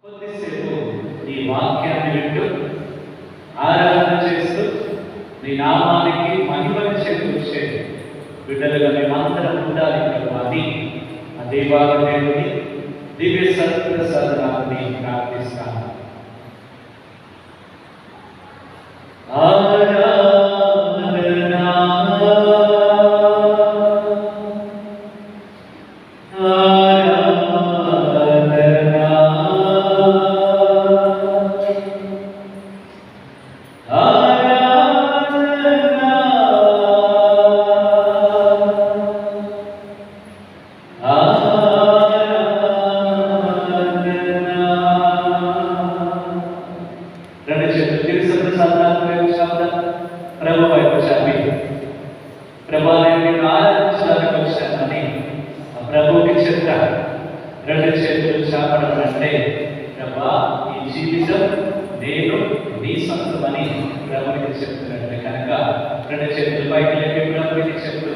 కొద్దిసేపు నీ వాక్యాన్ని వింటూ ఆరాధన చేస్తూ నీ నామానికి మహిమను చేకూర్చే బిడ్డలుగా మేమందరం ఉండాలి కదా అని ఆ దేవాలయంలోని దివ్య సత్ప్రసాదాన్ని ప్రార్థిస్తాను. ప్రభు వైపు చాపి ప్రభావాన్ని ఆరాధించడానికి వచ్చానని ప్రభుకి చెప్తారు. రెండు చేతులు చాపడం అంటే ప్రభా ఈ జీవితం నేను నీ సొంతమని ప్రభుకి చెప్తున్నట్టు కనుక రెండు చేతులు పైకి లేపి ప్రభుకి చెప్తూ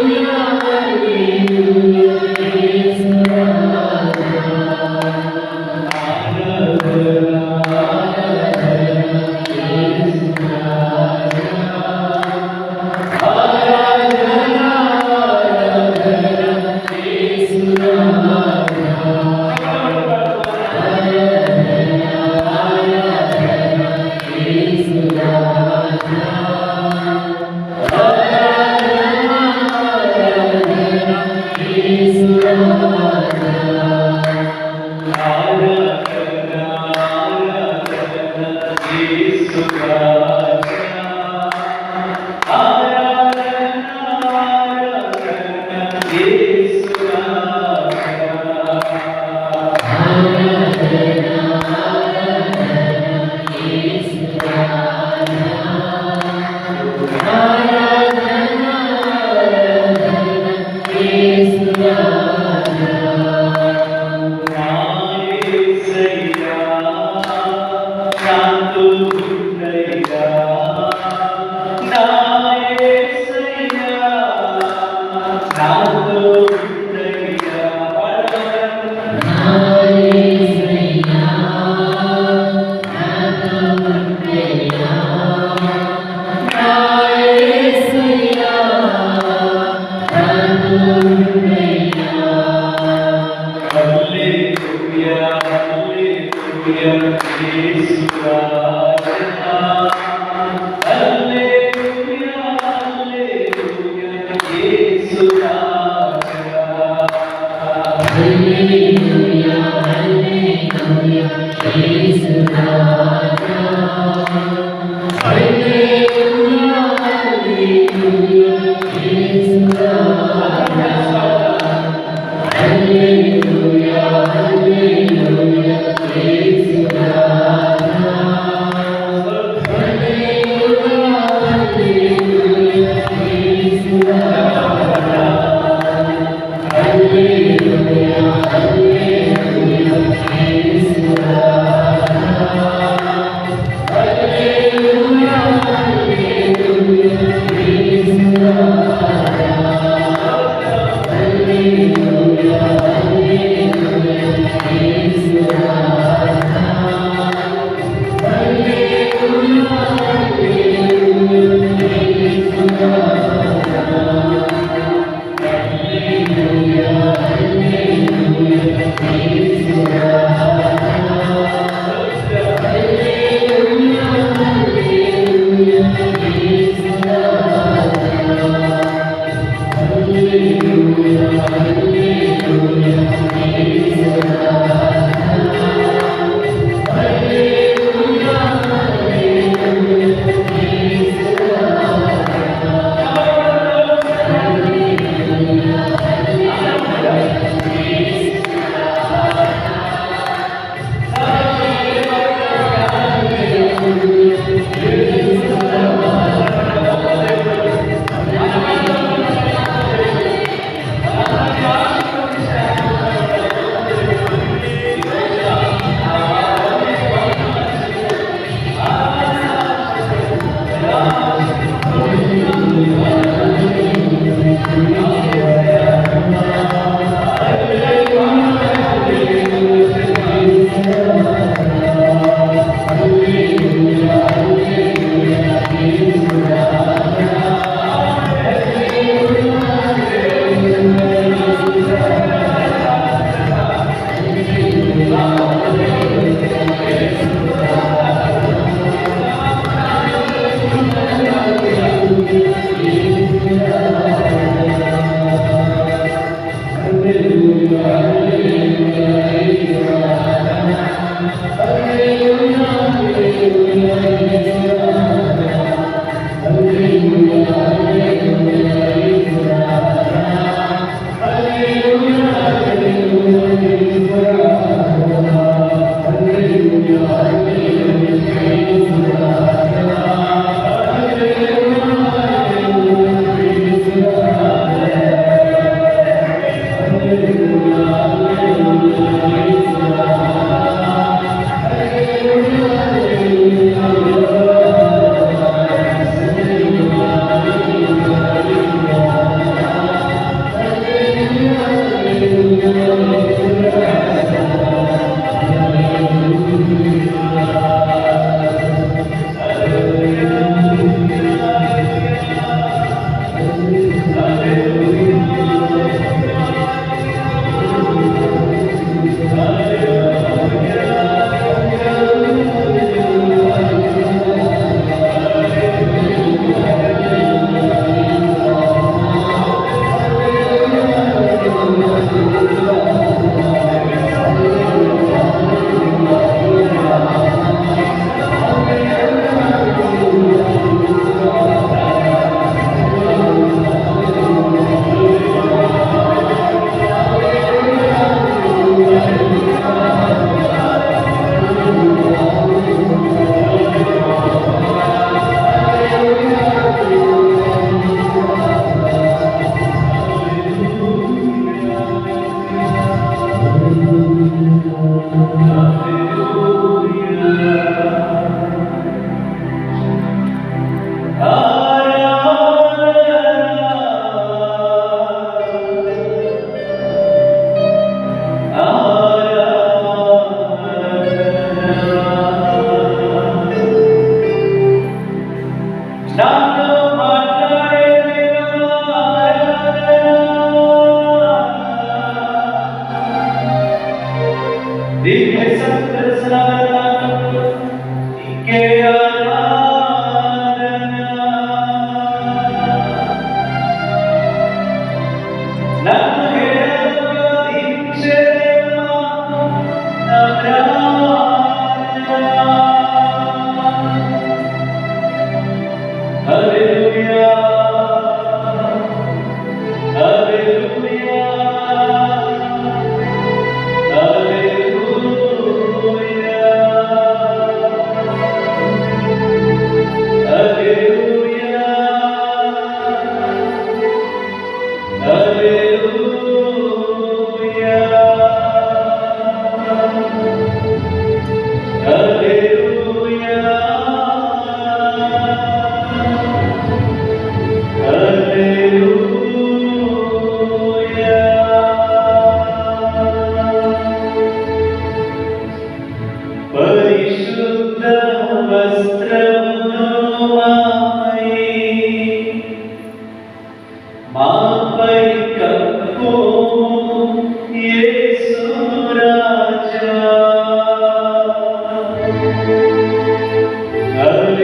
Hallelujah. Hallelujah, Hallelujah, Jesus.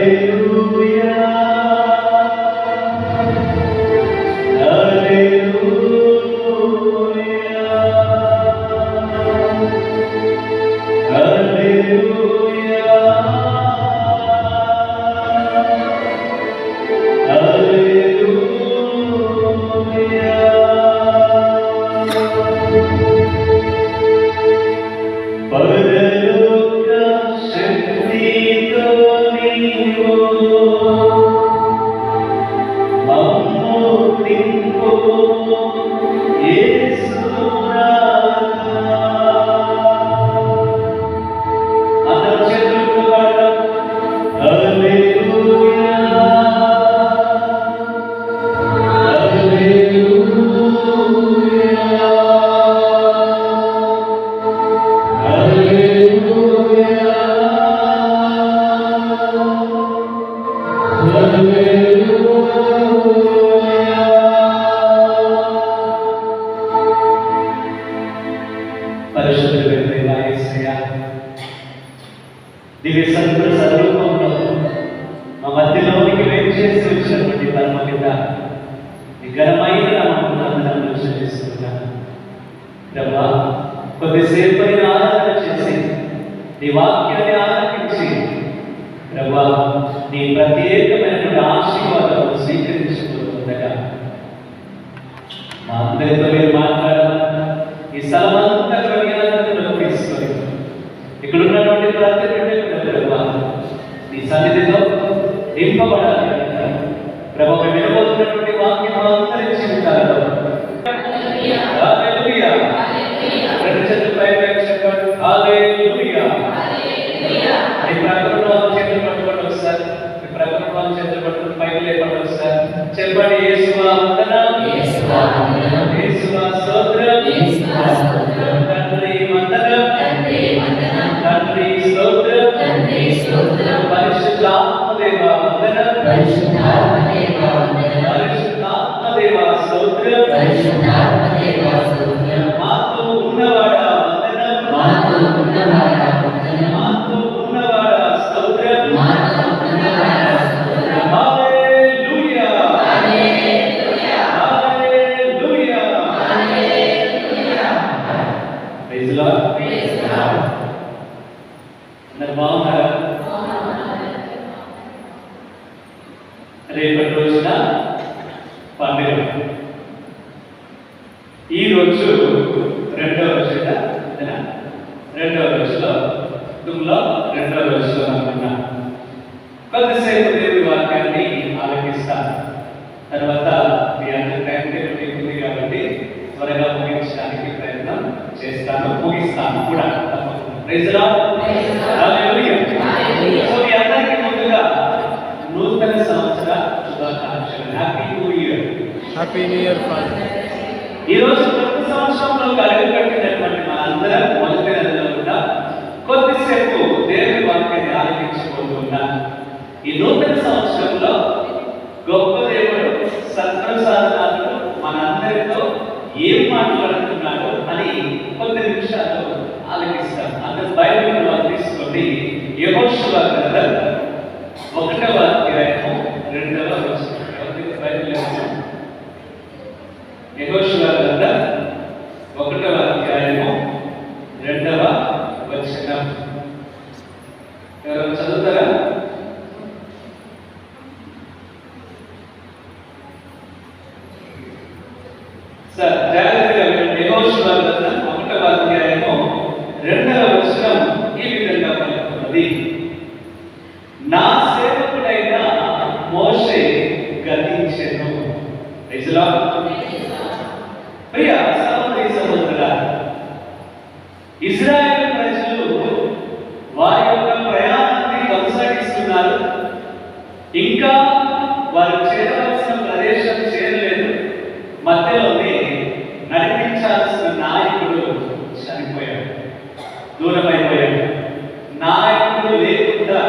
హల్లెలూయా దివ్య సంతుల స్వరూపంలో మా మధ్యలోనికి వేచేసి వచ్చినటువంటి ధర్మపిత నీ ఘనమైన నామమును చెల్లిస్తున్నాను. ప్రభా, కొద్దిసేపు ఆరాధన చేసి నీ వాక్యాన్ని ఆలకించి ప్రభా నీ ప్రత్యేకమైనటువంటి ఆశీర్వాదాలను స్వీకరించుకుంటుండగా మా అందరితో మీరు మాట్లాడాలి. ఈ స్థలమంతా తీసుకొని ఇక్కడ ఉన్నటువంటి ప్రతి ప్రభా నీ సన్నిధిలో నింపబడాలి. ప్రభా మేము వినబోతున్నటువంటి వాక్యం అందరి జీవితాలలో చెప్పండి యేసువా వందనం, యేసువా స్తోత్రం, తండ్రి వందనం, తండ్రి స్తోత్రం, పరిశుద్ధాత్మదేవా వందనం, పరిశుద్ధాత్మదేవా స్తోత్రం, మాతో ఉన్నవాడా వందనం, మాతో ఉన్నవాడా స్తోత్రం. రేపటి రోజున పండుగ. ఈ రోజు రెండవ రోజులో రెండవ రోజులో అనుకున్నా కొద్దిసేపు దేవుడి వాక్యాన్ని ఆలకిస్తాను. తర్వాత మీ అందరి టైం టేబుల్ ఉంది కాబట్టి త్వరగా ముగించడానికి ప్రయత్నం చేస్తాను, ముగిస్తాను కూడా తప్పకుండా. సో మీ అందరికీ ముందుగా నూతన సంవత్సర శుభాకాంక్షలు. Happy new year. Happy new year. ఈ రోజు కొత్త సంవత్సరంలో కలిగి కట్టినటువంటి మన అందరం మొదటి నెలలో కూడా కొద్దిసేపు దేవుని వాక్యాన్ని ఆలకించుకుంటున్నాను. ఈ నూతన సంవత్సరంలో గొప్ప దేవుడు సత్ప్రసాదనాలు మనందరితో ఏం మాట్లాడుతున్నాడు అని కొద్ది నిమిషాలు ఆలకిస్తాం. అందరు బైబిల్ తీసుకోండి. యెహోషువ గ్రంథం 1వ అధ్యాయము 2వ వచనం. బైబిల్ యెహోషువ గ్రంథం 1వ అధ్యాయము 2వ వచనం. ఎవరు చదువుతారా? సార్ జాగ్రత్తగా యెహోషువ గ్రంథం 1వ అధ్యాయము 2వ వచనం ఈ విధంగా పలుకుతున్నది. నా సేవకుడైన మోషే గతించెను. ప్రియ సహోదరి సహోదరులారా, ఇశ్రాయేలు ప్రజలు వారి యొక్క ప్రయాణాన్ని కొనసాగిస్తున్నారు. ఇంకా వారు చేరవలసిన ప్రదేశం చేరలేదు. మధ్యలోనే నడిపించాల్సిన నాయకుడు చనిపోయాడు, దూరమైపోయాడు. నాయకుడు లేకుండా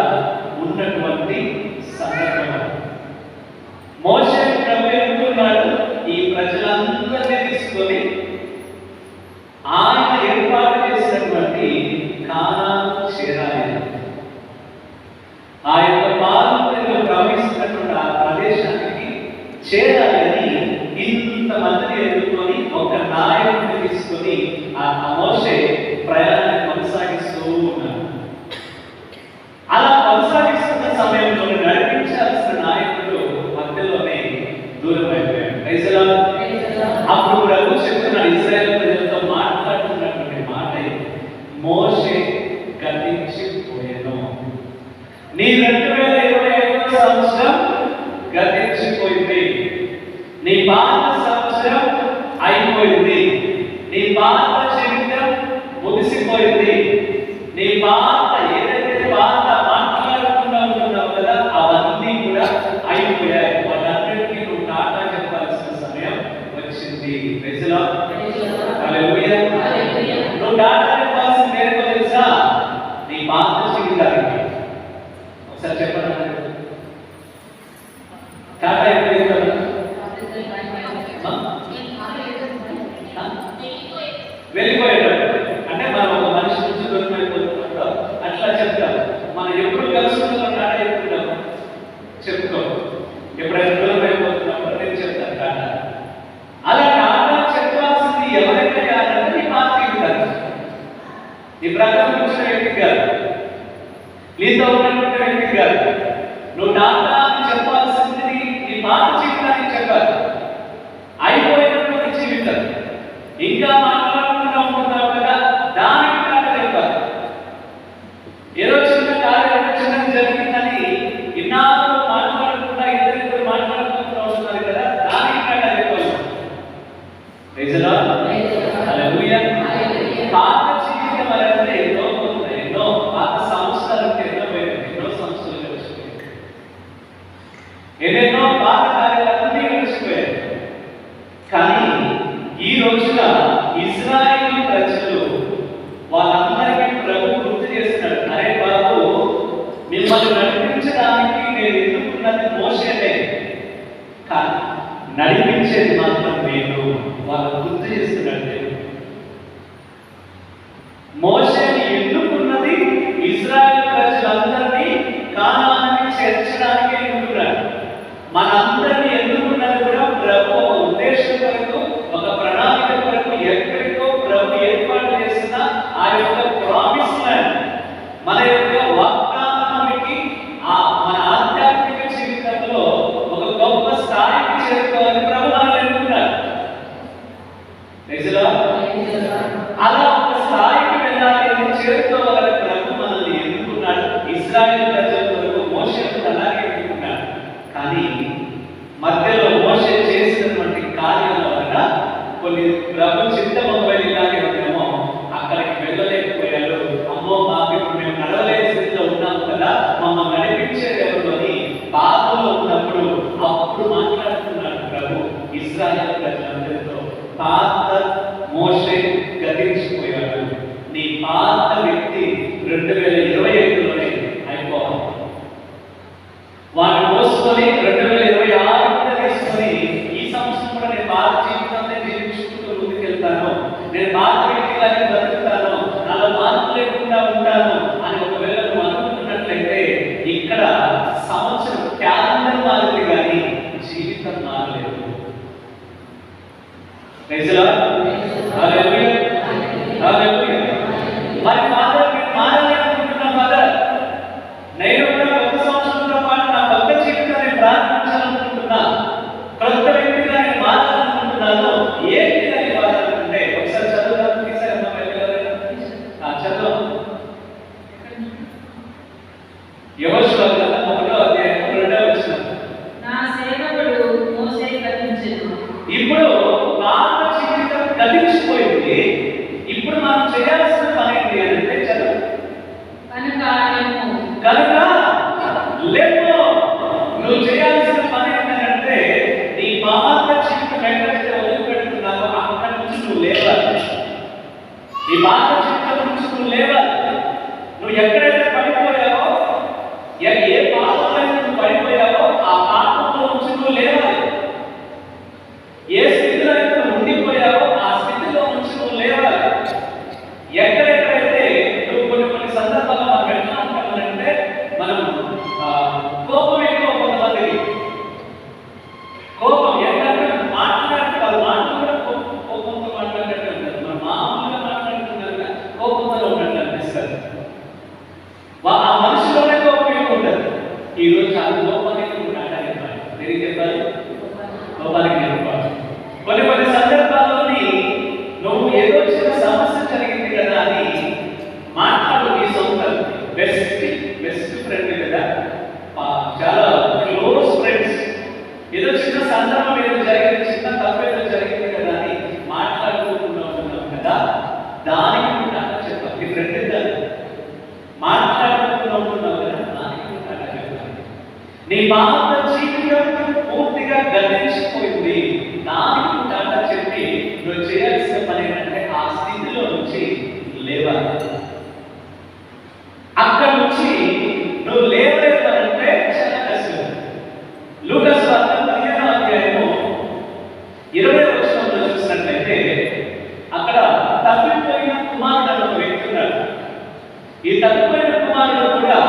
ఉన్నటువంటి సందర్భం. మోషే ప్రభువున్నాడు ఈ ప్రజలందరినీ తీసుకొని ఆయన ఏర్పాటు చేసినటువంటి కానాను చేరాలి. ఆ యొక్క పాలు చేయాలని ఇంతమందిని ఎదుర్కొని ఒక నాయకుడిని తీసుకొని ఆ మోషే ప్రయాణాన్ని కొనసాగిస్తూ ఉన్నారు. అలా కొనసాగిస్తున్న సమయంలో నడిపించాల్సిన నాయకుడు మధ్యలోనే దూరం అయిపోయాడు. అప్పుడు ప్రభు చెప్తున్నాడు, ఇశ్రాయేలు ప్రజలతో మాట్లాడుతున్నటువంటి మాట, మోషే గతించిపోయాను. నీ 2025 సంవత్సరం గతించిపోయింది. నీ పాత సంవత్సరం అయిపోయింది. నీ పాత జీవితం ముగిసిపోయింది. నీ పాత ఏదైతే పాత మాట్లాడుకుంటూ ఉంటున్నావు కదా, అవన్నీ కూడా అయిపోయాయి. వాటన్నిటికీ నువ్వు టాటా చెప్పాల్సిన సమయం వచ్చింది. నువ్వు టాటా చెప్పాల్సింది ఏంటో తెలుసా? నీ పాత జీవితానికి. ఒకసారి చెప్పండి, టాటా అయిపోయింది కదా, వెళ్ళిపోయేటప్పుడు. అంటే మనం ఒక మనిషి నుంచి దూరం అయిపోతున్నప్పుడు అట్లా చెప్తాం. మనం ఎప్పుడు కలుసుకుంటున్నాం టాటా చెప్తున్నాం, చెప్పుకో. ఎప్పుడైనా దూరం అయిపోతున్నప్పుడు నేను చెప్తాను టాటా. అలా టాటా చెప్పాల్సింది ఎవరైనా కాదంటే నీ పాత జీవితాన్ని, నీ ప్రకారం వచ్చిన వ్యక్తి కాదు, నీతో ఉన్నటువంటి వ్యక్తి కాదు. నువ్వు టాటా అని చెప్పాల్సింది నీ పాత జీవితాన్ని చెప్పాలి. అయిపోయినటువంటి జీవితం ఇంకా మాట్లాడుకుంటూ ఉంటున్నావు కదా, దానికి టాటా చెప్పాలి. ఏదో చిన్న కార్యం చిన్నది జరిగిందని ఇన్నాళ్ళు మాట్లాడకుండా ఇద్దరు మాట్లాడుకుంటూ వస్తున్నారు కదా, దానికి టాటా చెప్పాలి. పాత జీవితం అంటే ఎన్నో ఉన్నాయి, ఎన్నో పాత సంవత్సరాలు ఎన్నో పోయింది, ఎన్నో సంవత్సరాలు గడిచిపోయాయి, ఎన్నెన్నో పాత కార్యాలన్నీ గడిచిపోయాయి. కానీ ఈ రోజున ఇశ్రాయేలు ప్రజలు వాళ్ళందరికీ ప్రభు గుర్తు చేస్తున్నాడు, అరే బాబు, మిమ్మల్ని నడిపించడానికి నేను ఎన్నుకున్నది మోషేనే, కానీ నడిపించేది మాత్రం నేను. వాళ్ళు గుర్తు చేస్తున్నాడు. మోషేని ఎన్నుకున్నది ఇశ్రాయేలు ప్రజలందరినీ కానానికి చేర్చడానికి ఎన్నుకున్నాడు. మనందరినీ ఎన్నుకున్నది కూడా ప్రభు ఒక ఉద్దేశం కొరకు, ఒక ప్రణాళిక కొరకు, ఎక్కడికో ప్రభు ఏర్పాటు చేసిన ఆ యొక్క ప్రామిస్ ల్యాండ్, మన యొక్క వాగ్దానానికి, మన ఆధ్యాత్మిక జీవితంలో ఒక గొప్ప స్థాయికి చేరుకోవాలని ప్రభు మనల్ని ఎన్నుకున్నాడు. అలా ఒక స్థాయికి వెళ్ళాలి అని చేరుకోవాలని ప్రభు మనల్ని ఎన్నుకున్నాడు. ఇశ్రాయేలు ప్రజల కొరకు మోషేను అలాగే ఎన్నుకున్నాడు. కానీ మధ్యలో మోషే చేసినటువంటి కార్యాల వలన కొన్ని ప్రభు చిత్తమొబైలాగే ఉన్నామో అక్కడికి వెళ్ళలేకపోయారు. అమ్మో, మాకు ఇప్పుడు మేము నడవలేని స్థితిలో ఉన్నాము కదా, మమ్మల్ని నడిపించేది ఎవరు అని బాధలో ఉన్నప్పుడు అప్పుడు మాట్లాడుతున్నాడు ప్రభు ఇశ్రాయేలు ప్రజలందరితో. పాత మోషే గతించిపోయాడు. నీ పాత వ్యక్తి 2025లోనే అయిపోవాలి. వాడిని మోసుకొని 2026 తీసుకొని ఈ సంవత్సరం కూడా నేను పాత జీవితాన్ని జీవించుకుంటూ ముందుకెళ్తాను, నేను పాత వ్యక్తిగానే బతుకుతాను, నాలో మార్పు లేకుండా ఉంటాను అని ఒకవేళ నువ్వు అనుకుంటున్నట్లయితే ఇక్కడ సంవత్సరం క్యాలెండర్ మారింది కానీ జీవితం మారలేదు. మరి ఫాదర్, మీరు మారాలనుకుంటున్నా ఫాదర్, నేను కూడా కొత్త సంవత్సరంతో పాటు నా కొత్త జీవితాన్ని ప్రారంభించాలనుకుంటున్నా, కొత్త వ్యక్తిగా నేను మారాలనుకుంటున్నాను. ఏంటి అని ఫాదర్ అంటే ఒకసారి చదువుదాం. తీసారమ్మా, చదువు. యెహోషువ గ్రంథం 1వ అధ్యాయం 2వ వచనం. నా సేవకుడు మోషే గతించెను. ఇప్పుడు పాత జీవితం గతించిపోయింది. ఇప్పుడు మనం చేయాల్సిన పని ఏంటి అంటే చదువు. కనుక లేవు, నువ్వు చేయాల్సిన పని ఏంటంటే నీ పాత జీవితం ఎక్కడైతే వదిలిపెడుతున్నావో అక్కడి నుంచి నువ్వు లేవాలి. నీ పాత జీవితం నుంచి నువ్వు లేవాలి. నువ్వు ఎక్కడైతే పడిపోయావో, ఏ పాపంలో నువ్వు పడిపోయావో ఆ పాపంలో నుంచి నువ్వు లేవాలి. ఏ స్థితిలో అయితే నువ్వు ఉండిపోయావో ఆ స్థితిలో నుంచి నువ్వు లేవాలి. ఎక్కడెక్కడైతే నువ్వు కొన్ని సందర్భాల్లో మనం ఎట్లా ఉంటామంటే, మనం కోపం ఎక్కువ కొంతమందికి, కోపం ఈరోజు చాలా లోపానికి నువ్వు టాటా చెప్పాలి. దేనికి చెప్పాలి? లోపానికి చెప్పాలి. కొన్ని సందర్భాల్లోని నువ్వు ఏదో చిన్న సమస్య జరిగింది కదా అని మాట్లాడు. నీ సొంత బెస్ట్ ఫ్రెండ్ కదా, చాలా క్లోజ్ ఫ్రెండ్స్, ఏదో చిన్న సందర్భం ఏదో జరిగింది, చిన్న తప్పేదో జరిగింది కదా అని మాట్లాడుకుంటున్నావు కదా, దానికి కూడా చెప్పాలి. నీ ఫ్రెండ్ కదా మాట్లాడుకుంటున్నావు కదా, దానికి కూడా చెప్పాలి. నీ పాత జీవితం పూర్తిగా గతించిపోయింది, దానికి కూడా చెప్పి నువ్వు చేయాల్సిన పని ఏంటంటే ఆ స్థితిలో నుంచి లేవాలి. అక్కడ నుంచి నువ్వు లేవలేదంటే చాలా కష్టం. లూకాసు వార్త 15వ అధ్యాయము 20వ వచనంలో చూసినట్లయితే అక్కడ తప్పిపోయిన కుమారుడు అనే ఒక వ్యక్తి ఉన్నాడు. ఈ తప్పిపోయిన కుమారుడు కూడా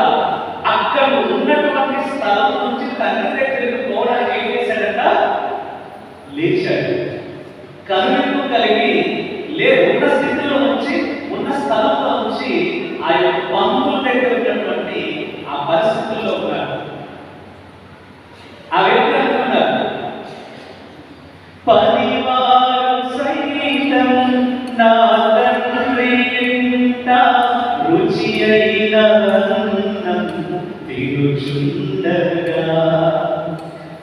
అక్కడ ఉన్నటువంటి స్థలం నుంచి తండ్రి దగ్గరికి పోవడానికి ఏం చేశాడట? లేచాడు. కనువిప్పు కలిగి ఉన్న స్థితిలో నుంచి, ఉన్న స్థలంలో నుంచి ఆ యొక్క బంధువుల దగ్గర ఉన్నటువంటి ఆ పరిస్థితుల్లో ఉన్నాడు. ఆ వ్యక్తి అంటున్నారు, పరివారం సైతం నా తండ్రి ఇంట రుచి అయిన అన్నం తినుచుండగా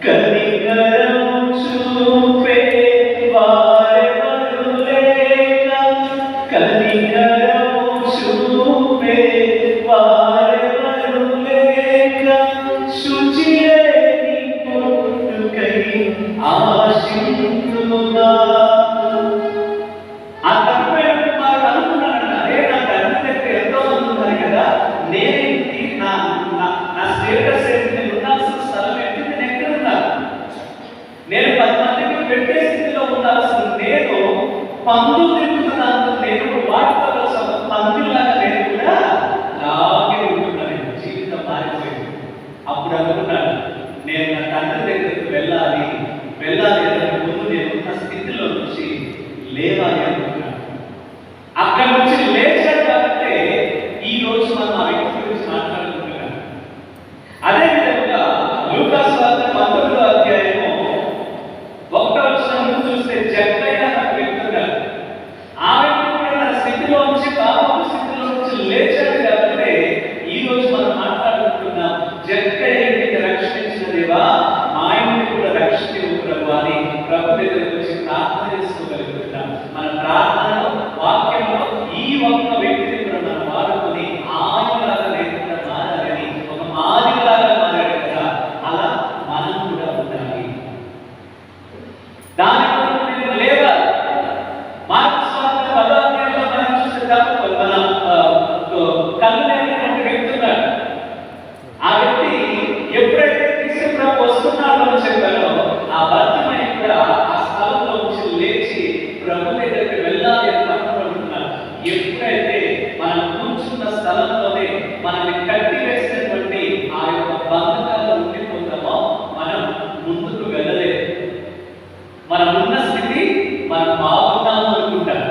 కనికరం చూపే వారెవరు లేక, కనికరం చూపే వారెవరు లేక, శుచి లేని పుట్టుకై ఆశించుగా. ఆ తప్పైన కుమారుడు అనుకున్నాడు, అదే నా తండ్రి దగ్గర ఎంతో మంది ఉన్నారు కదా, నేనేంటి నా స్టేటస్ ఏంటి, నేను ఉండాల్సిన స్థలం ఏంటి, నేను ఎక్కడ ఉన్నాను? నేను 10 మందికి పెట్టే స్థితిలో ఉండాల్సిన నేను పందులు తింటున్నాను. నేను వాటితో కోసం పందులాగా నేను కూడా అలాగే ఉంటున్నాను. జీవితం మారిపోయింది. అప్పుడు అనుకున్నాను, నేను నా తండ్రి దగ్గరికి వెళ్ళాలి అంటే ముందు నేను ఉన్న స్థితిలో నుంచి లేవాలి అనుకున్నాను. అక్కడి నుంచి లేచాడు కాబట్టి ఈ రోజు మనం ఆ వ్యక్తి గురించి మాట్లాడుకుంటున్నాం. అదేవిధంగా లూకాసు వార్త 19వ అధ్యాయము 1వ వచనం చూస్తే జక్కయ్య అనే వ్యక్తి ఉన్నాడు. ఆ వ్యక్తి కూడా తన స్థితిలో నుంచి, పాపపు స్థితిలో నుంచి లేచాడు కాబట్టి ఈ రోజు మనం మాట్లాడుకుంటున్నాం. జక్కయ్య ఇంటికి రక్షించిన దేవా, మా ఇంటిని కూడా రక్షించు ప్రభు అని ప్రభు దగ్గరికి వచ్చి ప్రార్థన చేసుకోగలుగుతున్నాం. మన ప్రార్థనలో, వాక్యంలో ఈ ఒక్క వ్యక్తిని కూడా మనం వాడుకొని ఆయనలాగా లేకుండా మారాలని, ఒక మాదిరిలాగా మారాడు కదా, అలా మనం కూడా ఉండాలి. దాని కొరకు నేను లేవాలి. మార్క్స్ వార్త 10వ అధ్యాయంలో మనం చూస్తే మన కళ్ళు లేనటువంటి వ్యక్తి ఉన్నాడు. ఆ వ్యక్తి ఎప్పుడైతే క్రీస్తు ప్రభు వస్తున్నాడో అని చెప్పారో, ఆ భర్తమై కూడా ఆ స్థలంలో నుంచి లేచి ప్రభు దగ్గరికి వెళ్ళాలి అని అనుకుంటున్నాడు. ఎప్పుడైతే మనం కూర్చున్న స్థలంలోనే మనల్ని కట్టివేసినటువంటి ఆ యొక్క బంధకాల్లో ఉండిపోతామో మనం ముందుకు వెళ్ళలేదు. మనం ఉన్న స్థితి మనం బాగున్నాము అనుకుంటాం,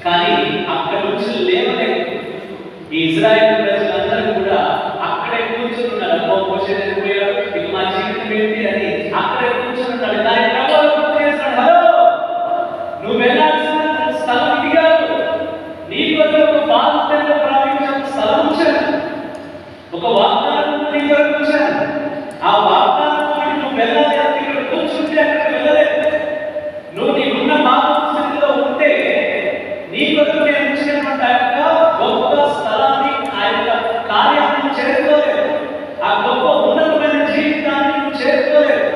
కానీ అక్కడ నుంచి లేవలేదు. ఈ ఇజ్రాయేల్ ప్రజలందరూ కూడా అక్కడే కూర్చున్నారు. మోషే చనిపోయాడు, ఇక మా జీవితం ఏంటి అని అక్కడే కూర్చున్నాడు. దాని ప్రభావం గుర్తు చేస్తాడు, హలో నువ్వు వెళ్ళాల్సిన స్థలం ఇది కాదు. నీ కొరకు ఒక బాధ్యతగా ప్రారంభించిన స్థలం ఉంచాను, ఒక వాగ్దానం నీ కొరకు ఉంచాను. ఆ వాగ్దానం నువ్వు వెళ్ళాలి అంటే ఇక్కడ కూర్చుంటే అక్కడ వెళ్ళలేదు. నువ్వు నీకున్న మానవ స్థితిలో ఉంటే నీ కొరకు నేను ఉంచినటువంటి ఆ యొక్క గొప్ప స్థలాన్ని, ఆ యొక్క కార్యాన్ని చేరుకోలేదు. ఆ గొప్ప ఉన్నతమైన జీవితాన్ని నువ్వు చేరుకోలేదు.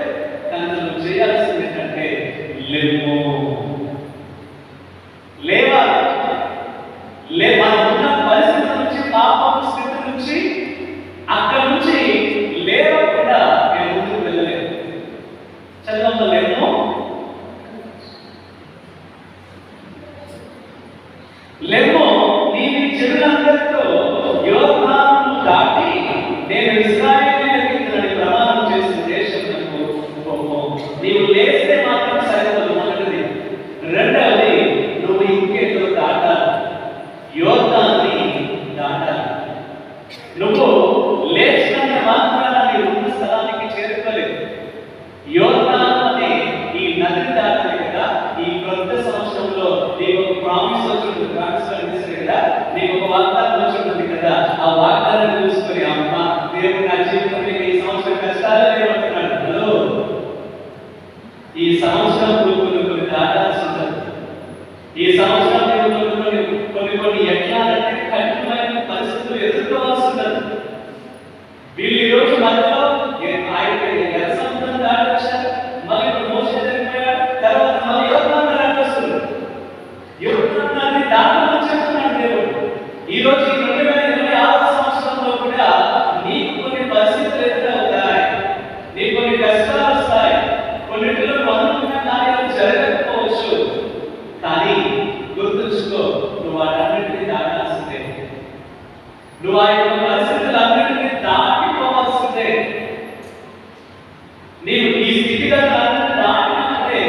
నీవు ఈ స్థితిగతులను దాటినప్పుడే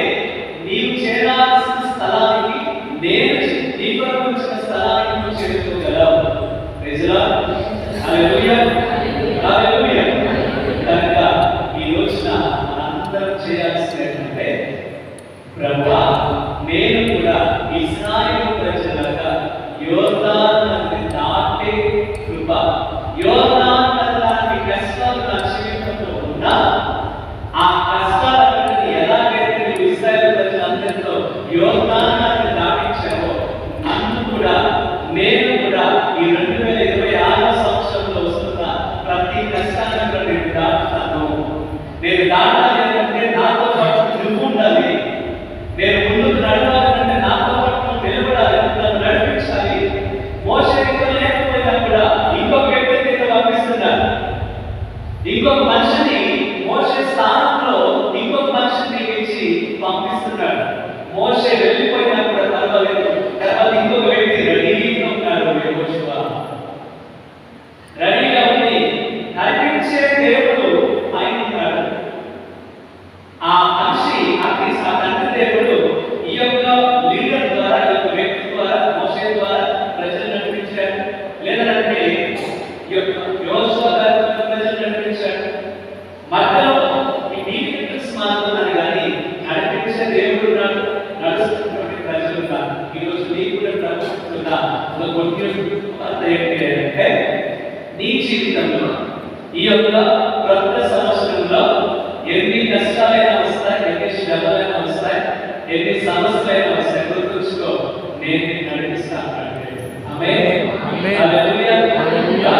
నీవు చేరాల్సిన స్థలానికి, నేను నీ కొరకు వచ్చిన స్థలానికి నువ్వు చేరుకోగలవు. ప్రజలా హల్లెలూయా, హల్లెలూయా. కనుక ఈ రోజున మనందరం చేయాల్సినటువంటి ప్రభువా, నేను కూడా ఇశ్రాయేలు ప్రజలుగా యోర్దాను నదిని దాటే కృప, యోర్దాను నది లాంటి కష్టాలు నా జీవితంలో ఉన్నా, ఆ కష్టాలన్నిటిని ఎలాగైతే నువ్వు ఇశ్రాయేలు ప్రజలందరితో యోర్దాను నదిని దాటించావో, నన్ను కూడా, నేను కూడా ఈ 2026 సంవత్సరంలో వస్తున్న ప్రతి కష్టాన్ని కూడా నేను దాటుతాను. నేను దాటాలి అంటే నాతో పాటు నువ్వు ఉండాలి. నేను ముందుకు నడవాలంటే నాతో పాటు నువ్వు నిలబడాలి, నన్ను నడిపించాలి. మోషే ఇక్కడ లేకపోయినా కూడా ఇంకొక వ్యక్తిని నీతో పంపిస్తున్నాడు. ఇంకొక మనిషిని మోషే స్థానంలో ఇంకొక మనిషిని ఇచ్చి పంపిస్తున్నాడు. మోషే వెళ్ళిపోయినా కూడా పర్వాలేదు, తర్వాత ఇంకొక వ్యక్తి రెడీగా ఉన్నాడు. యెహోషువ రెడీగా ఉంది. నడిపించే దేవుడు ఆయన ఉన్నాడు. ఆ మనిషి ఆ తండ్రి దేవుడు ఈ యొక్క లీడర్ ద్వారా, ఈ యొక్క వ్యక్తి ద్వారా, మోషే ద్వారా ప్రజలు నడిపించాడు. లేదంటే ఈ యొక్క యోషువ గారి ప్రజలు నడిపించాడు. మధ్యలో ఈ నీతి మారుతున్నారు కానీ నడిపించే దేవుడు ఉన్నాడు, నడుస్తున్నటువంటి ప్రజలు ఉన్నారు. ఈరోజు నీకు కూడా ప్రభుత్వం ఏంటంటే నీ జీవితంలో ఈ యొక్క కొత్త సంవత్సరంలో ఎన్ని కష్టాలైనా వస్తాయి, ఎన్ని శ్రమలైనా వస్తాయి, ఎన్ని సమస్యలైనా వస్తాయి, గుర్తుంచుకో, నేను నిన్ను నడిపిస్తాను. ఆమేన్, హల్లెలూయా, హల్లెలూయా,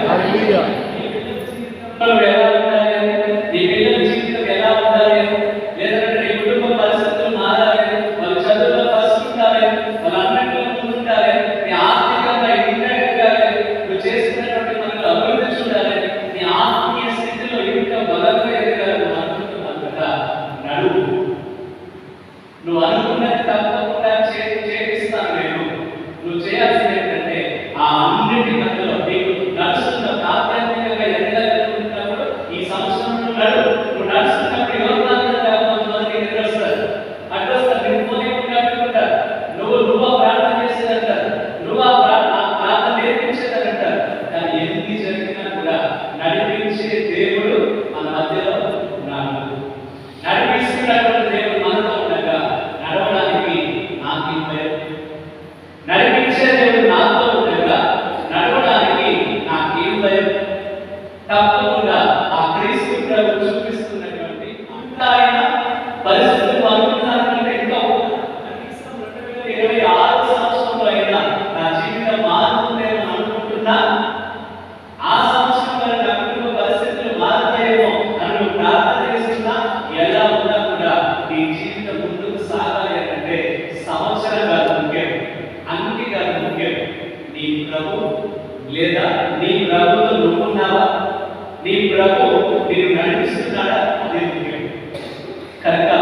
హల్లెలూయా. ఎలా ఉండాలి, నీ పిల్లల జీవితం ఎలా ఉండాలి, లేదంటే నీ కుటుంబ పరిస్థితులు మారాలి, వాళ్ళ చదువులో ఫస్ట్ ఉండాలి, వాళ్ళ అన్నింటిలో ముందుండాలి, నీ ఆర్థికంగా ఇంటెగ్గాలి, నువ్వు చేస్తున్నటువంటి మనకు అభివృద్ధి చూడాలి, నీ ఆత్మీయ స్థితిలో ఇంకా బలంగా ఎదగాలి అనుకుంటున్నాను కదా. నడువు, నువ్వు అనుకున్నది తప్పకుండా చేపిస్తాను నేను. నువ్వు చేయాల్సింది ఏంటంటే ఆ అన్నింటి మధ్యలో నీకు నడుస్తున్న ఆధ్యాత్మికంగా ఎదగాలనుకుంటున్నప్పుడు ఈ సంవత్సరంలో నువ్వు నడుస్తున్నప్పుడు కొంతమంది ఎదురొస్తారు, అడ్డొస్తారు, నువ్వు పోనీకుంటారు, నువ్వు ప్రార్థన చేసేదంటారు, నువ్వు ఆ ప్రార్థన నేర్పించేదంటారు. కానీ ఎన్ని జరిగినా కూడా నడిపించే దేవుడు మన మధ్యలో ఉన్నాడు. నడిపిస్తున్నటువంటి దేవుడు మనతో ఉండగా నడవడానికి నాకు భయం. నడిపించే దేవుడు నాతో ఉండగా నడవడానికి నాకేం భయం? తప్పకుండా ఆ క్రీస్తు ప్రభు చూపిస్తున్నటువంటి ఆయన పరిస్థితులు అనుకున్నారంటే ఇంకా కనీసం 2026 సంవత్సరంలో అయినా నా జీవితం మారుతుందేమో అనుకుంటున్నా, ఆ సంవత్సరంలో నా కుటుంబ పరిస్థితులు మారుతాయేమో అని నువ్వు ప్రార్థన చేస్తున్నా, ఎలా ఉన్నా కూడా నీ జీవితం ముందుకు సాగాలి అంటే సంవత్సరం కాదు ముఖ్యం, అన్ని కాదు ముఖ్యం, నీ ప్రభు లేదా నీ ప్రభుతో నువ్వున్నావా, నీ ప్రభు నేను నడిపిస్తున్నాడా, అదే ముఖ్యం. కనుక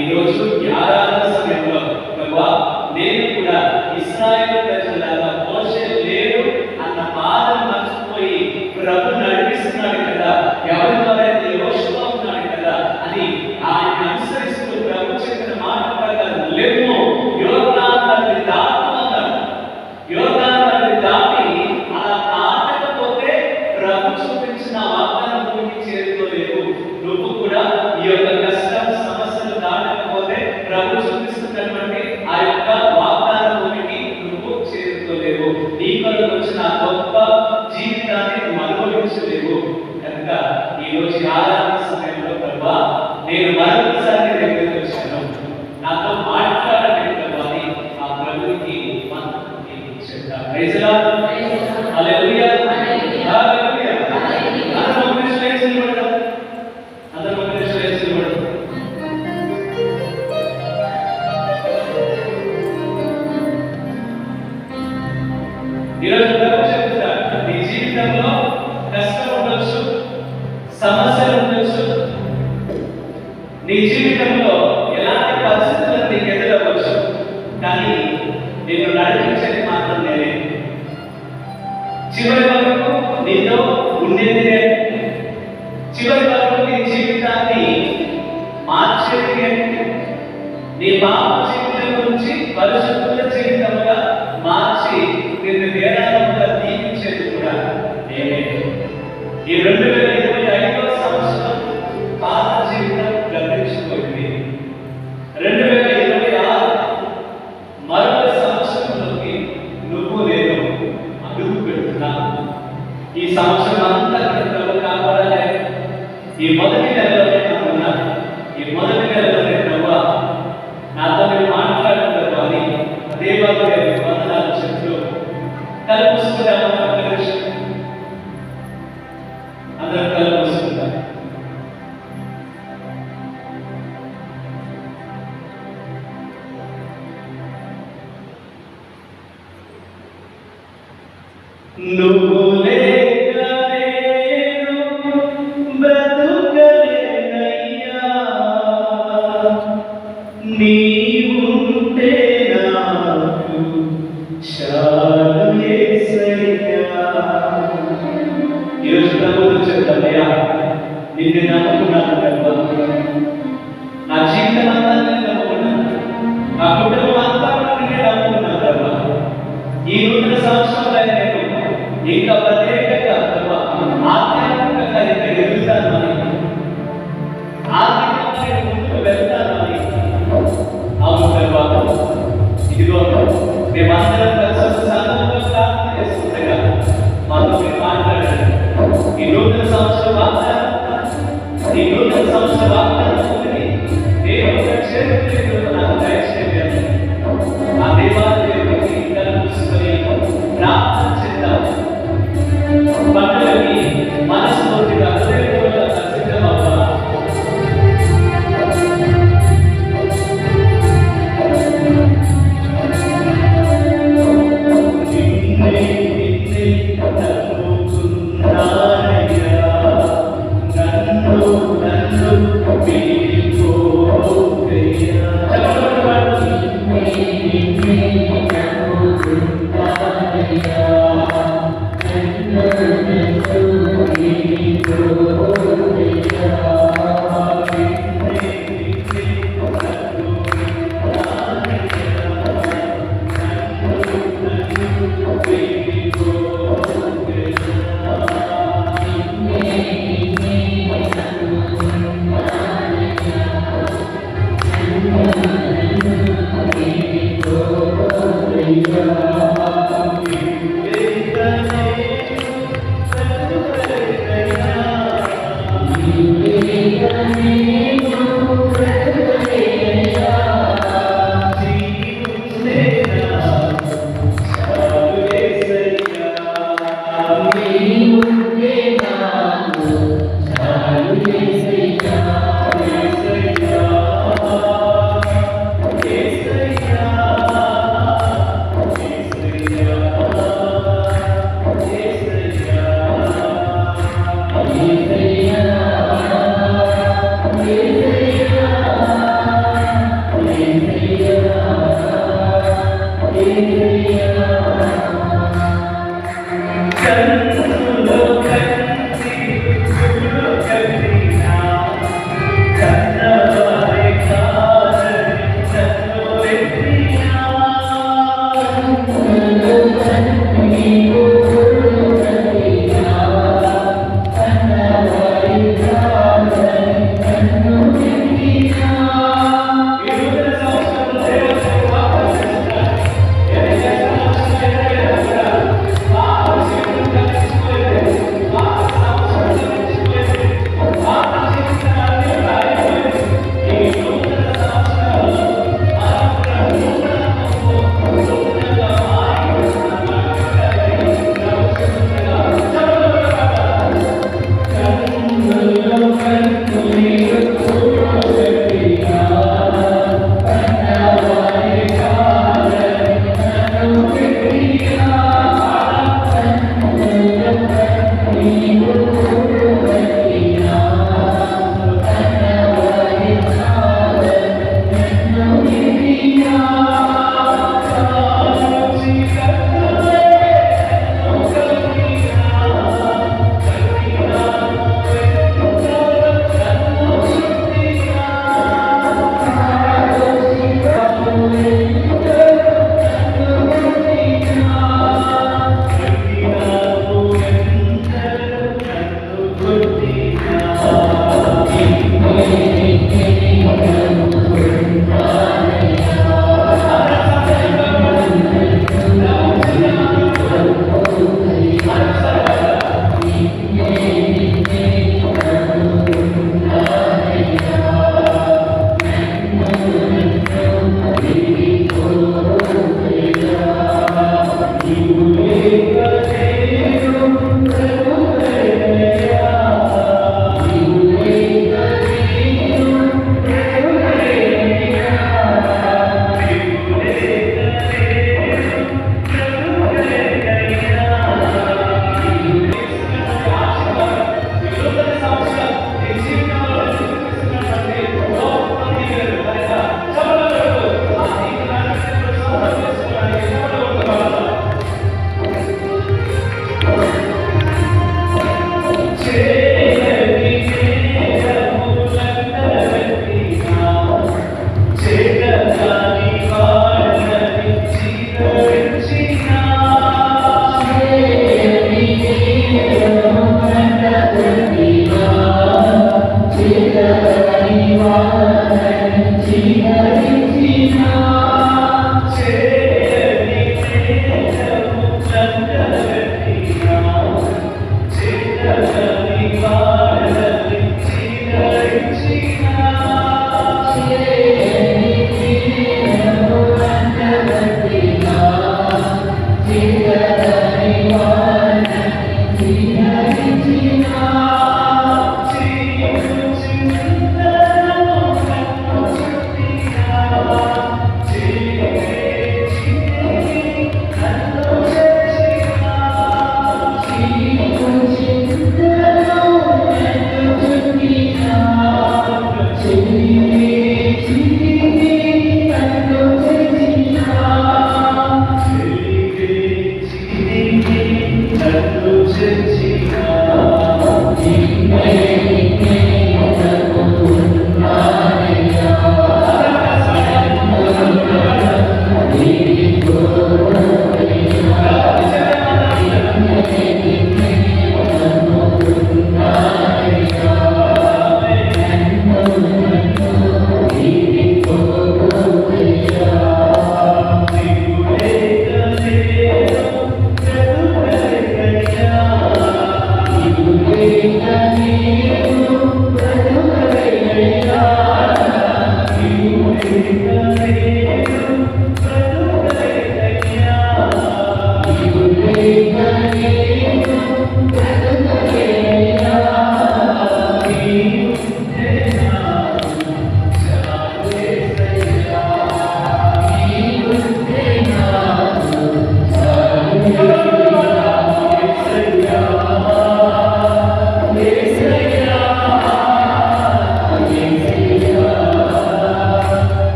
ఈరోజు ఈ ఆరాధన సమయంలో ప్రభువా, నేను కూడా ఇశ్రాయేలు ప్రజలాగా మోషే లేడు అన్న బాధను మర్చిపోయి ప్రభు నడిపిస్తున్నాడు కదా, ఎవరి ద్వారా యెహోషువ ఉన్నాడు కదా అని ఆయన అనుసరిస్తూ ప్రభు చెప్పిన మాట ప్రకారం లేము, యోర్దాను నదిని దాటుతున్నాడు. యోర్దాను నదిని దాటి అలా దాటకపోతే ప్రభు చూపించిన వాగ్దాన భూమికి చేరుకోలేవు. నువ్వు కూడా ఈ యొక్క కష్టం సమస్యలు దాటకపోతే ప్రభు చూపిస్తున్నటువంటి ఆ యొక్క వాగ్దాన భూమికి నువ్వు చేరుకోలేవు. నీ కొరకు వచ్చిన గొప్ప జీవితాన్ని నువ్వు అనుభవించలేవు. కనుక ఈ రోజు ఆరాధన సమయంలో ప్రభువా, నేను మరొకసారి దగ్గరికి వచ్చాను, నాతో మాట్లాడండి ప్రభువా అని ఆ ప్రభువుకి మనం చెప్తాం. ప్రైజ్ ది లార్డ్, హల్లెలూయా, హల్లెలూయా. అందరూ ఒక నిమిషం లేచి నిలబడదాం. అందరూ ఒక నిమిషం లేచి నిలబడదాం. ఈరోజు ప్రభు చెప్తున్నారు, నీ జీవితంలో కష్టం ఉండొచ్చు, సమస్యలు ఉండొచ్చు, నీ జీవితంలో ఎలాంటి పరిస్థితులు నీకు ఎదురవచ్చు, కానీ నిన్ను నడిపించేది మాత్రం నేనే. చివరి వరకు నీతో ఉండేది నేను. చివరి వరకు నీ జీవితాన్ని మార్చేది ఏంటి? నీ పాప జీవితం నుంచి పరిశుద్ధ జీవితంగా మార్చి నిన్ను వేరాళంగా దీవించేది కూడా నేనే. ఈ 2025వ సంవత్సరం పాత జీవితం గతించిపోయింది. 2026 మరొక సంవత్సరంలోకి నువ్వు నేను అడుగు పెడుతున్నాను. ఈ సంవత్సరం అంతా ప్రభు కాపాడాలి. ఈ మొదటి నెలలోనే ఉన్నారు. ఈ మొదటి నెలలోనే ప్రభు నాతో మీరు మాట్లాడుతున్నారు అని అదే బాబు వందనాలు చెప్తూ కలుపుస్తున్నాము. అందరూ కలుపుస్తున్నారు. నువ్వు లేక నేను బ్రతుకలేనయ్యా, నీవుంటే నాకు చాలు యేసయ్యా. ఈరోజు ప్రభువుతో చెప్తానయ్యా, నిన్ను నమ్ముకున్నాను ప్రభు. నా జీవితం అంతా నిన్ను నమ్ముకున్నాను. నా కుటుంబం అంతా నిన్ను నమ్ముకున్నాను ప్రభు. ఈ నూతన సంవత్సరంలో నేను ఇంకా ప్రత్యేకంగా ఆధ్యాత్మికంగా ఇంకా ఎదుగుతాను అని, ఆర్థికంగా ముందుకు వెళ్తాను అని. అవును తర్వాత ఇదిగో మేమందరం కలిసి సందర్భంగా ప్రార్థన చేస్తుండగా మాతో మీరు మాట్లాడండి. ఈ నూతన సంవత్సరం ఈ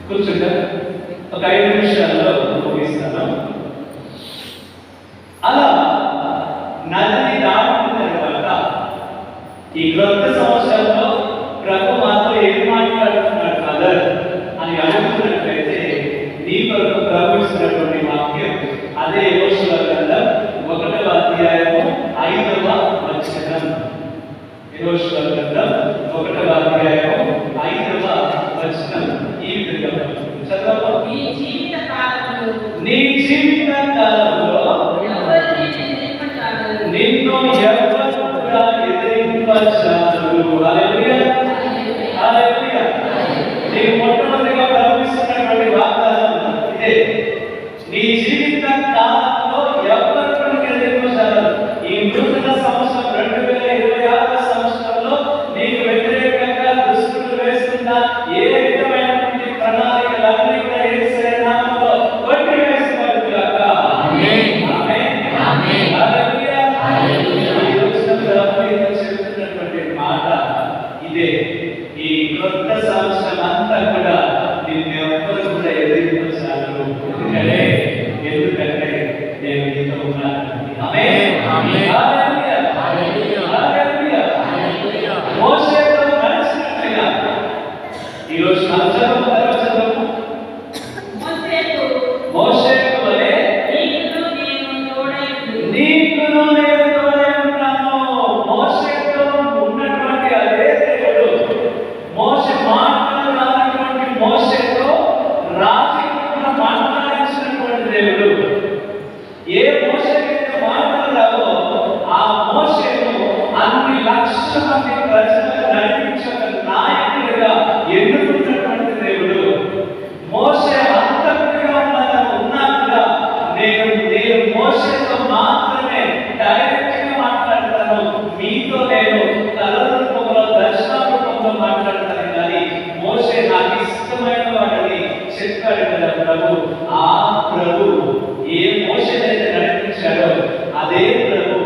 కూర్చుంటా ఒక 5 నిమిషాల్లో ముగిస్తాను. అలా నదిని దాటుకున్న తర్వాత ఈ క్రొత్త సంవత్సరంలో ప్రభు మాతో ఏం మాట్లాడుతున్నాడు ఫాదర్ అని అడుగుతున్నట్లయితే నీ కొరకు ప్రభు ఇస్తున్నటువంటి వాక్యం అదే యోషువ గ్రంథం 1వ అధ్యాయము 5వ వచనం. యోషువ గ్రంథం 1వ అధ్యాయము 5వ వచనం ఈ విధంగా చదవము. నీ జీవిత కాలంలో నిన్ను ఎవరు కూడా ఎదిరింపజాలరు. హల్లెలూయా, హల్లెలూయా. నీకు మొట్టమొదటిగా ప్రవహిస్తున్నటువంటి వాగ్దానం ఇదే. నీ జీవిత కాలంలో ఎవరు కూడా ఎదిరింపజాలరు. ఈ నూతన సంవత్సరం 2026 సంవత్సరంలో నీకు వ్యతిరేకంగా దుష్టులు వేస్తున్న ఏ విధమైనటువంటి ప్రణాళికలన్నీ కూడా యేసయ్య నామములో కొట్టివేయబడుగాక. ఆమేన్, ఆమేన్, ఆమేన్. హల్లెలూయా, హల్లెలూయా. ఈ రోజున ప్రభువు చెబుతున్నటువంటి మాట ఇదే. ఈ కొత్త సంవత్సరం అంతా కూడా నిన్ను ఎవ్వరు కూడా ఎదిరింపజాలరు. ఎందుకంటే నేను నీతో ఉన్నాను. ఆమేన్, ఆమేన్. హల్లెలూయా, హల్లెలూయా, హల్లెలూయా, హల్లెలూయా. మోషేతో నడిచినట్లుగా ఈ రోజు మనం చదువు మోషేకు వలె నీకును నేను తోడై ఉంటాను. మోషేతో ఉన్నటువంటి అదే దేవుడు మోషే మాటలు రానటువంటి మోషేతో రాజకీయంగా మాట్లాడించినటువంటి దేవుడు. ఏ మోషేకైతే మాటలు రావో ఆ మోషేను అన్ని లక్షల మంది ప్రజలను నడిపించే నాయకుడిగా ఎన్నుకున్నటువంటి దేవుడు. మోషే అంతకుడిగా ఉన్నా కూడా నేను మోషేతో మాత్రమే డైరెక్ట్ గా మాట్లాడతాను. మీతో నేను కళ రూపంలో దర్శన రూపంలో మాట్లాడతాను. కానీ మోషే నాకు ఇష్టమైన వాడిని చెప్పాడు కదా ప్రభు. ఆ ప్రభు ఏ మోషేనైతే నడిపించాడో అదే ప్రభు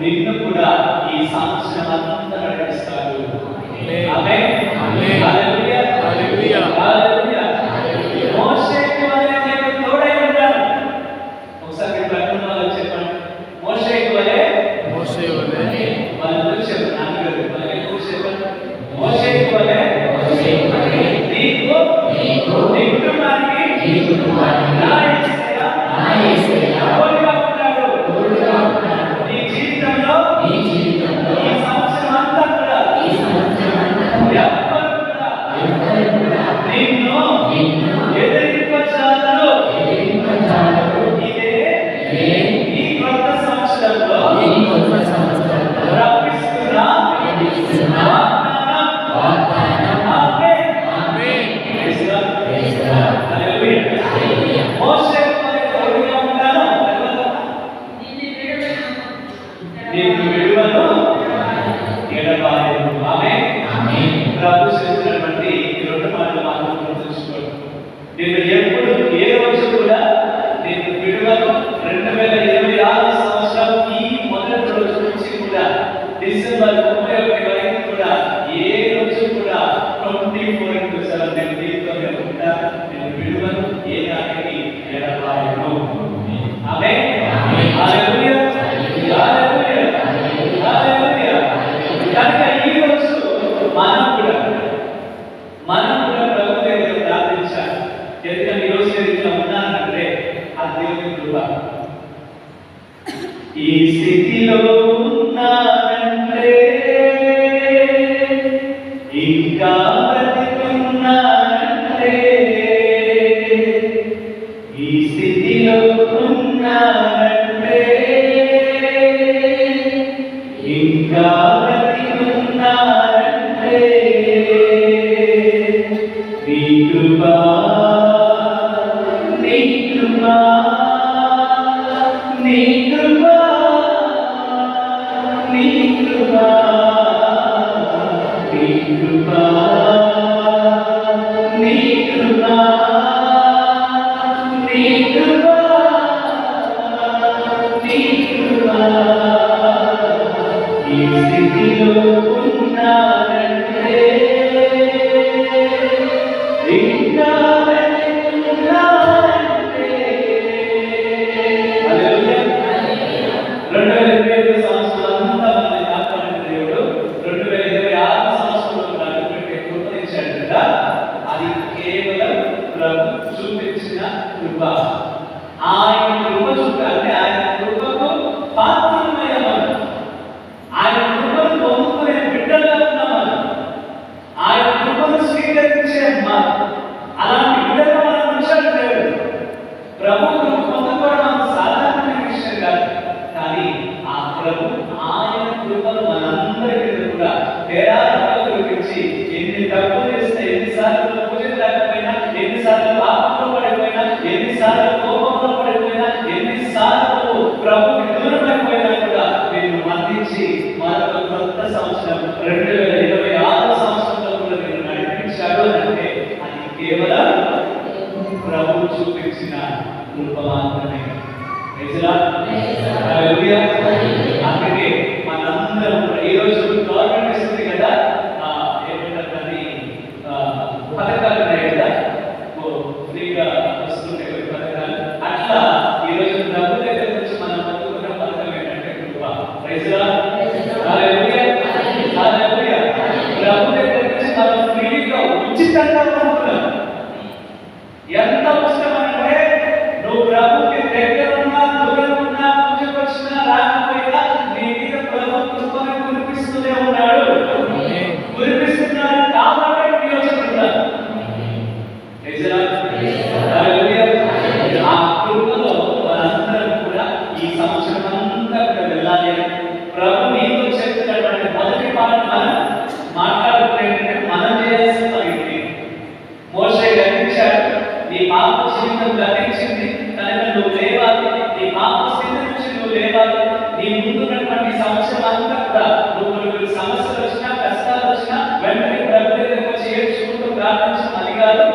నిన్ను కూడా ఈ సంవత్సరం అంతా నడిపిస్తాడు. ఆమేన్, ఆమేన్. హల్లెలూయా, హల్లెలూయా, హల్లెలూయా. మోషేకు వలె నేను తోడై ఉంటాను. ఒకసారి పక్కన వాళ్ళకి చెప్పండి. మోషేకు వలె వాళ్ళు చెప్పండి. నాన్నగారు అలాగే చెప్పండి. మోషేకు వలె నీకు నీ కుటుంబానికి నా యేసయ్య తోడుగా ఉంటాడు. నీ జీవితంలో ఈ సంవత్సరం అంతా కూడా ఎవ్వరు కూడా నిన్ను ఎదిరింపజాలరు. ఇదే ఈ కొత్త సంవత్సరంలో రప్పిస్తున్న వాగ్దానం. Amen, amen. Praise the Lord. Hallelujah. మోషేకు వలె తోడుగా ఉంటాను. నిన్ను విడువను ఎడబాయను. ఆమేన్, ఆమేన్. ప్రభు చెప్పినటువంటి ఈ 2 మాటలు మాత్రం గుర్తుంచుకోండి. నిన్ను ఎప్పుడు ఏ రోజు కూడా నిన్ను విడువను. 2026 సంవత్సరం ఈ మొదటి రోజు నుంచి కూడా డిసెంబర్ 31 వరకు కూడా ఏ రోజు కూడా 24/7 నేను నీతోనే ఉంటాను. నిన్ను విడువను, ఏ నాటికి ఎడబాయను. ఆమేన్, ఆమేన్. హల్లెలూయా, హల్లెలూయా, హల్లెలూయా. కనుక ఈ రోజు మనం కూడా ప్రభు దగ్గర ప్రార్థించాలి. ఎందుకంటే ఈ రోజు నేను ఇట్లా ఉన్నానంటే ఆ దేవుని కృప. ఈ స్థితిలో ఉన్నానంటే ఇంకా బ్రతికున్నానంటే, ఈ స్థితిలో ఉన్నానంటే ఇంకా బ్రతికున్నానంటే నీ కృపా, నీ కృపా, నీ కృపా నీ కృపా నీ కృపా నీ కృపా నీ కృపా నీ కృపా ఈ స్థితిలో ఉన్నానంటే ఇంకా ఉన్నానంటే. హల్లెలూయా. 2025 సంవత్సరాలంతా మనల్ని కాపాడిన దేవుడు 2026 సంవత్సరంలో నాకు కృప ఇచ్చాడు కదా. అది కేవలం ప్రభు చూపించిన కృప. ఆయన కృప చూడాలంటే ఆయన కృపకు పాత్రమైన మనం, ఆయన కృపను పొందుకునే బిడ్డలుగా ఉన్న మనం, ఆయన కృపను స్వీకరించే మనం, అలాంటి బిడ్డలు మనం ఉంచాలి దేవుడు. ప్రభు కృప పొందుకోవడం అంత సాధారణమైన విషయం కాదు. కానీ ఆ ప్రభు ఆయన కృపను మనందరి మీద కూడా పేరాలుగా కురిపించి ఎన్ని తప్పులు చేస్తే, ఎన్నిసార్లు పూజలు లేకపోయినా, ఎన్నిసార్లు పాపంలో పడిపోయినా, ఎన్నిసార్లు కోపంలో పడిపోయినా, ఎన్నిసార్లు ప్రభుకి దూరమైపోయినా కూడా నేను మన్నించి మరొక కొత్త సంవత్సరం 2026 సంవత్సరంలో కూడా నేను నడిపించాడు అంటే అది కేవలం ప్రభు చూపించిన కృప మాత్రమే. హల్లెలూయా. అందుకే మనందరం ఈ రోజు గవర్నమెంట్ ఇస్తుంది కదా, ఏమంటారు దాన్ని, పథకాలు ఉన్నాయి కదా, ఫ్రీగా వస్తుంటాయి కొన్ని పథకాలు. అట్లా ఈ రోజు ప్రభు దగ్గర నుంచి మనం పొందుకున్న పథకం ఏంటంటే కృప. హల్లెలూయా. హల్లెలూయా. ప్రభు దగ్గర నుంచి మనం ఫ్రీగా ఉచితంగా పొందుకున్నాం. ఎంత ఉచితమంటే నువ్వు ప్రభుకి దగ్గర ఉన్నా, దూరం ఉన్నా, పూజకు వచ్చినా రాకపోయినా నీ మీద ప్రభు కృపను కురిపిస్తూనే ఉన్నాడు. కురిపిస్తున్నాడు కాబట్టి నియోజకవర్గం. ఆ కృపలో మనందరం కూడా ఈ సంవత్సరం అంతా కూడా వెళ్ళాలి అని ప్రభు నీతో చెప్తున్నటువంటి మొదటి పాట మనం మాట్లాడుకునేంటే మనం చేయాల్సిన పని. మోషే గతించాడు, నీ పాప జీవితం గతించింది కనుక నువ్వు లేవాలి, నీ పాప స్థితి నుంచి నువ్వు లేవాలి. నీ ముందున్నటువంటి సంవత్సరం అంతా కూడా నువ్వు సమస్యలు వచ్చినా, కష్టాలు వచ్చినా వెంటనే ప్రభు దగ్గరకు వచ్చి ఏడ్చుకుంటూ ప్రార్థించడం అది కాదు.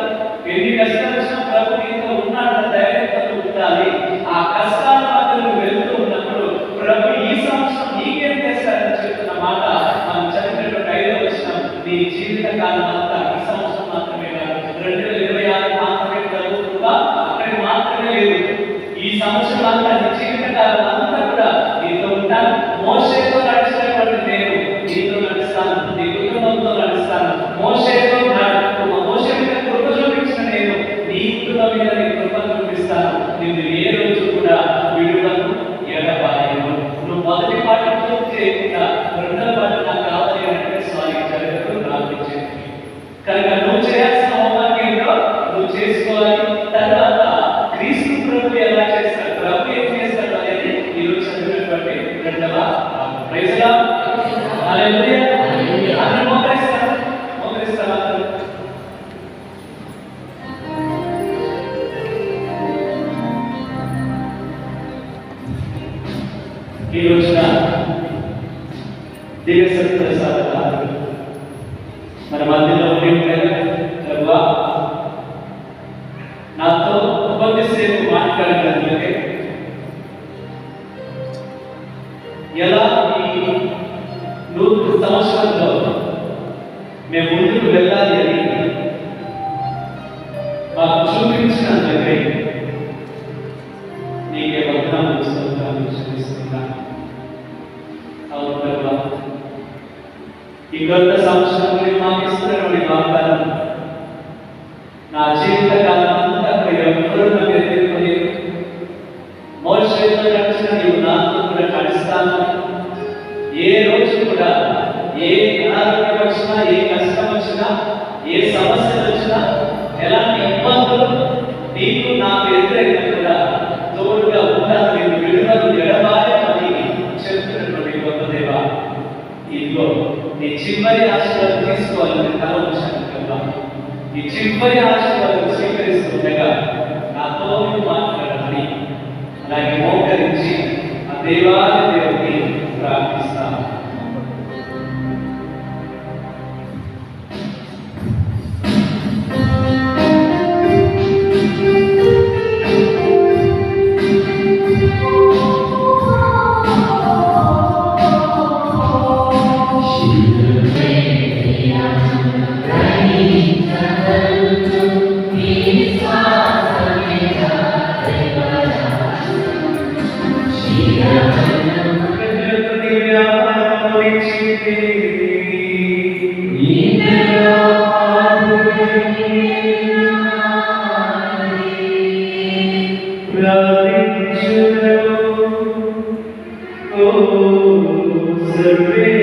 ఎన్ని కష్టాలు వచ్చినా ప్రభు నీతో ఉన్నాడన్న ధైర్యంతో ఉండాలి. ఆ కష్టాల మధ్య నువ్వు వెళ్తూ ఉన్నప్పుడు ప్రభు ఈ సంవత్సరం నీకేం చేస్తాడని చెప్తున్న మాట మనం చదివినటువంటి 5వ వచనం. నీ జీవిత కాలం అంతా ఈ సంవత్సరం మాత్రమే కాదు, 2026 మాత్రమే ప్రభు కృప అక్కడికి మాత్రమే లేదు. ఈ సంవత్సరం అంతా నీ జీవిత కాలం అంతా కూడా నీతో ఉంటాను. మోషేతో నడిచినటువంటి నేను నీతో నడుస్తాను, నీ కుటుంబంతో నడుస్తాను. మోషేతో మోషే మీద కృప చూపించిన నేను నీ కృప మీద నీ కృపను చూపిస్తాను. నిన్ను ఏ రోజు కూడా విడువను, ఎడబాయను. నువ్వు మొదటి పాట పూర్తి చేయకుండా రెండవ పాట నాకు కావాలి అంటే సారీ జరగదు ప్రార్థించేది. కనుక నువ్వు చేయాల్సిన హోంవర్క్ ఏంటో నువ్వు చేసుకోవాలి. తర్వాత క్రీస్తు ప్రభు ఎలా చేస్తాడు, ప్రభు ఏం చేస్తాడు అనేది ఈరోజు చదివినటువంటి రెండవ ప్రైజ్ లార్డ్. హల్లెలూయా. అందరూ మోకరిస్తారా? మోకరిస్తారా? ఈ రోజున దివ్య సత్ప్రసాదాలు మన మధ్యలో ప్రభువా నాతో కొద్దిసేపు మాట్లాడినందుకే ఎలా ఈ నూతన సంవత్సరంలో మేము ముందుకు వెళ్ళాలి అని మాకు చూపించినందుకే నీకే వందనాలు చెల్లిస్తున్నాను. అవును ప్రభువా, ఈ కొత్త సంవత్సరంలో మాకు ఇస్తున్నటువంటి వాగ్దానం నా జీవిత కాలం అంతా ఎవరు నన్ను ఎదుర్కొని మోషేతో నడిచిన నీవు నాతో కూడా నడుస్తాను. ఏ రోజు కూడా ఏ అనారోగ్యం వచ్చినా, ఏ కష్టం వచ్చినా, ఏ సమస్యలు వచ్చినా, ఎలాంటి ఇబ్బందులు నీకు నాకు ఎదురైనా కూడా తోడుగా ఉంటాను. నేను విడుదల ఎడబాయని చెప్తున్నటువంటి గొప్ప దేవా, ఇదిగో నీ చివరి ఆశీర్వాదం తీసుకోవాలని తల వచ్చాను కదా. ఈ చివరి ఆశీర్వాదం స్వీకరిస్తుండగా నాతో మాట్లాడాలని అలాగే మోకరించి దేవాది దేవుని ప్రార్థిస్తాం. Serve